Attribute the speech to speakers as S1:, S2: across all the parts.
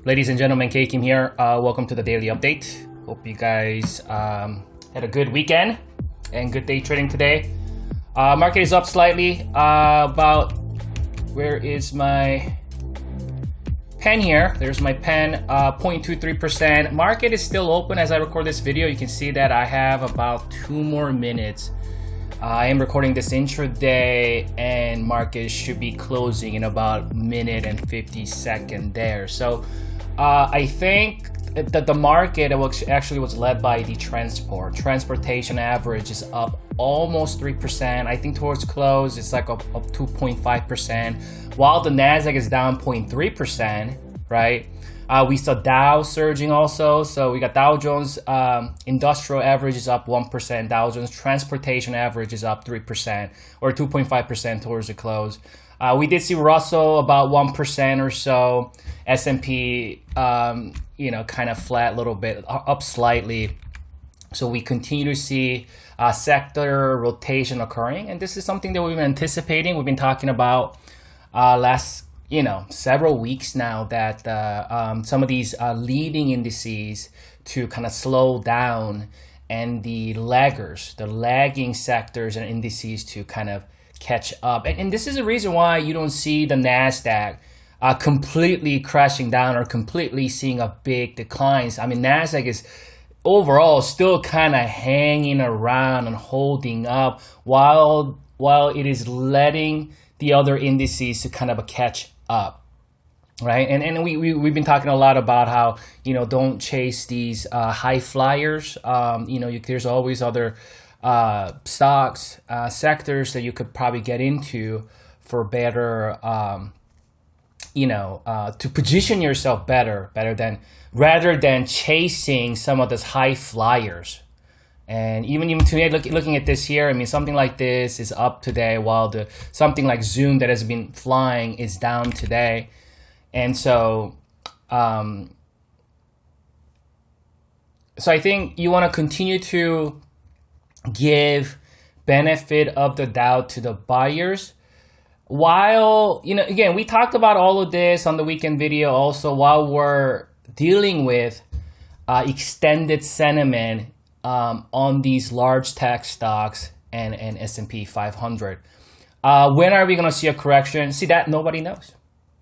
S1: Ladies and gentlemen, K-Kim here. Welcome to the daily update. Hope you guys had a good weekend and good day trading today. Market is up slightly. Where is my pen here? There's my pen, 0.23%. Market is still open as I record this video. You can see that I have about 2 more minutes. I am recording this intraday and market should be closing in about minute and 50 seconds there. So I think that the market actually was led by the transportation average is up almost 3%. I think towards close it's like up 2.5%, while the Nasdaq is down 0.3%, right? We saw Dow surging also. So we got Dow Jones industrial average is up 1%. Dow Jones transportation average is up 3% or 2.5% towards the close. We did see Russell about 1% or so. S&P, kind of flat a little bit, up slightly. So we continue to see sector rotation occurring, and this is something that we've been anticipating. We've been talking about last several weeks now that some of these leading indices to kind of slow down, and the lagging sectors and indices to kind of catch up. And this is the reason why you don't see the Nasdaq completely crashing down or completely seeing a big declines. I mean, Nasdaq is overall still kind of hanging around and holding up while it is letting the other indices to kind of catch up, right? And we've been talking a lot about how, don't chase these high flyers. There's always other stocks, sectors that you could probably get into for better, to position yourself rather than chasing some of those high flyers. And even today, looking at this here, I mean, something like this is up today, while something like Zoom that has been flying is down today. And so, so I think you want to continue to give benefit of the doubt to the buyers. While, again, we talked about all of this on the weekend video also, while we're dealing with extended sentiment on these large tech stocks and S&P 500. When are we going to see a correction? See, that nobody knows.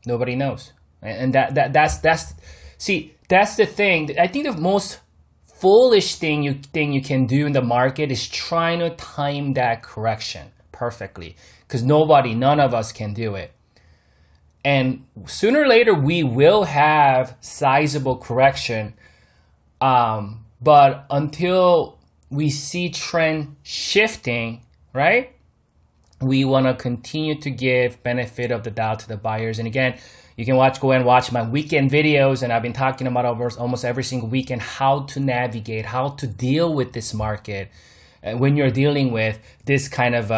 S1: Nobody knows. And that's the thing. I think the most foolish thing you can do in the market is trying to time that correction perfectly, because none of us can do it. And sooner or later we will have sizable correction. But until we see trend shifting, right, we want to continue to give benefit of the doubt to the buyers. And again, you can go and watch my weekend videos, and I've been talking about over almost every single weekend how to navigate, how to deal with this market when you're dealing with this kind of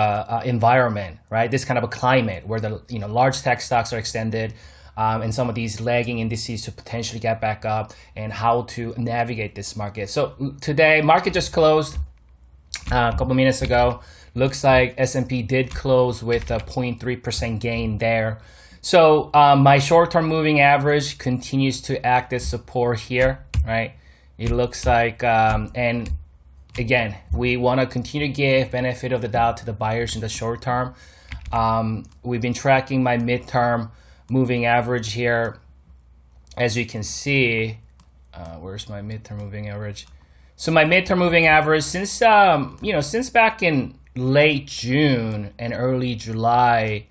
S1: environment, right? This kind of a climate where the large tech stocks are extended. And some of these lagging indices to potentially get back up, and how to navigate this market. So today, market just closed a couple minutes ago. Looks like S&P did close with a 0.3% gain there. So my short-term moving average continues to act as support here, right? It looks like, and again, we want to continue to give benefit of the doubt to the buyers in the short term. We've been tracking my midterm moving average here. As you can see, where's my midterm moving average? So my midterm moving average since back in late June and early July,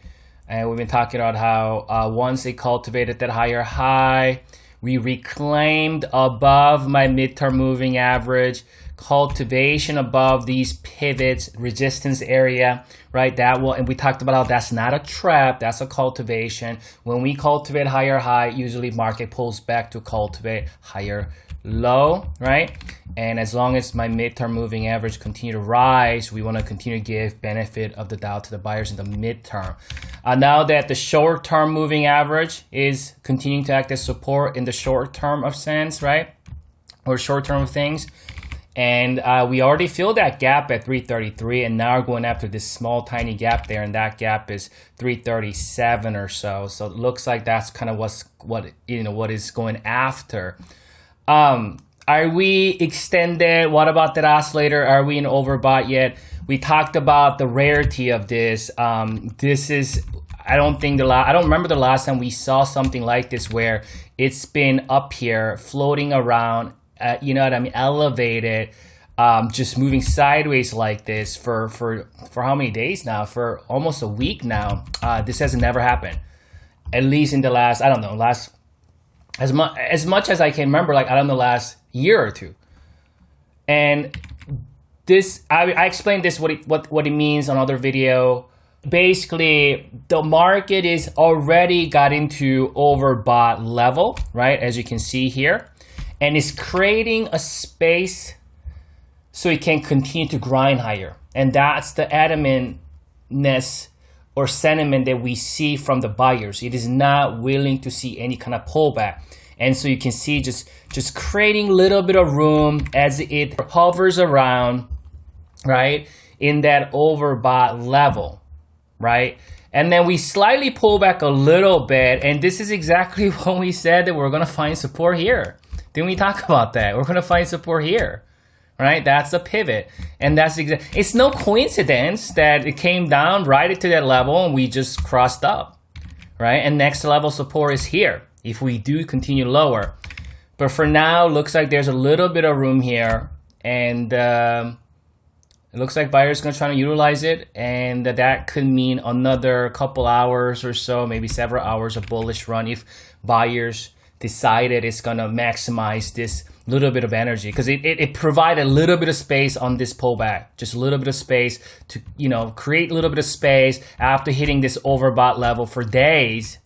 S1: and we've been talking about how once they cultivated that higher high, we reclaimed above my midterm moving average, cultivation above these pivots, resistance area, right? And we talked about how that's not a trap, that's a cultivation. When we cultivate higher high, usually market pulls back to cultivate higher low, right? And as long as my midterm moving average continue to rise, we want to continue to give benefit of the doubt to the buyers in the midterm. Now that the short-term moving average is continuing to act as support in the short term of sense, right? Or short term of things, And we already filled that gap at 333, and now we're going after this small tiny gap there, and that gap is 337 or so. So it looks like that's kind of what is going after. Are we extended? What about that oscillator? Are we in overbought yet? We talked about the rarity of this. This is, I don't remember the last time we saw something like this where it's been up here floating around, you know what I mean, elevated, just moving sideways like this for how many days now? For almost a week now. This has never happened, at least in the last, I don't know, as much as I can remember, like, I don't know, last year or two. And this, I explained this, what it means on other video. Basically, the market is already got into overbought level, right? As you can see here. And it's creating a space so it can continue to grind higher. And that's the adamantness or sentiment that we see from the buyers. It is not willing to see any kind of pullback. And so you can see just creating a little bit of room as it hovers around, right, in that overbought level, right? And then we slightly pull back a little bit, and this is exactly when we said that we're gonna find support here. Didn't we talk about that? We're gonna find support here, right? That's a pivot, and it's no coincidence that it came down right to that level and we just crossed up, right? And next level support is here if we do continue lower. But for now, looks like there's a little bit of room here, and it looks like buyers gonna try to utilize it, and that could mean another couple hours or so, maybe several hours of bullish run if buyers decided it's gonna maximize this little bit of energy, because it provided a little bit of space on this pullback, just a little bit of space to, you know, create a little bit of space after hitting this overbought level for days,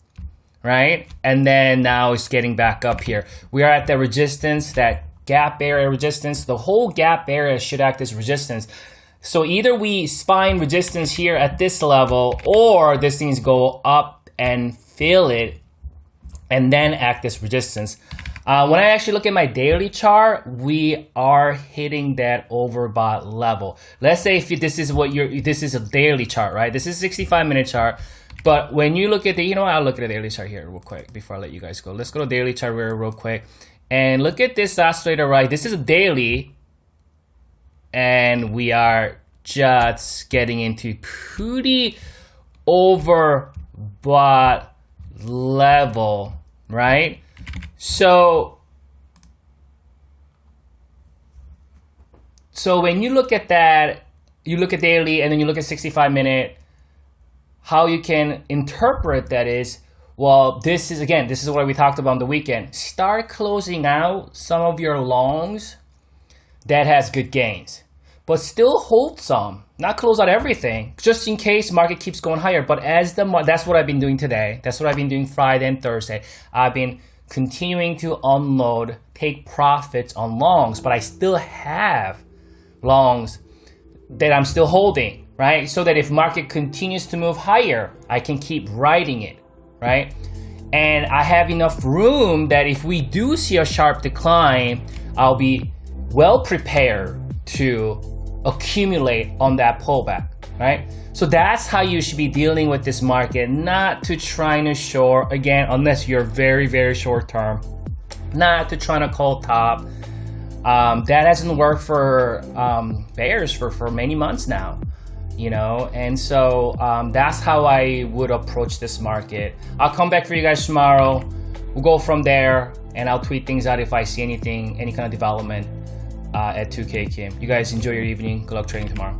S1: right? And then now it's getting back up here. We are at the resistance, that gap area resistance. The whole gap area should act as resistance. So either we find resistance here at this level, or this thing's go up and fill it and then act as resistance. When I actually look at my daily chart, we are hitting that overbought level. Let's say if this is this is a daily chart, right? This is a 65-minute chart. But when you look at I'll look at the daily chart here real quick before I let you guys go. Let's go to daily chart real quick. And look at this oscillator, right? This is a daily. And we are just getting into pretty overbought level, right? So when you look at that, you look at daily and then you look at 65-minute, how you can interpret that is, well, this is what we talked about on the weekend. Start closing out some of your longs that has good gains, but still hold some, not close out everything, just in case market keeps going higher. But that's what I've been doing today. That's what I've been doing Friday and Thursday. I've been continuing to unload, take profits on longs, but I still have longs that I'm still holding, right? So that if market continues to move higher, I can keep riding it, right? And I have enough room that if we do see a sharp decline, I'll be well prepared to accumulate on that pullback, right? So that's how you should be dealing with this market, not to trying to short, again, unless you're very, very short term, not to trying to call top. That hasn't worked for bears for many months now, you know, and so that's how I would approach this market. I'll come back for you guys tomorrow. We'll go from there, and I'll tweet things out if I see any kind of development at 2K Kim. You guys enjoy your evening. Good luck trading tomorrow.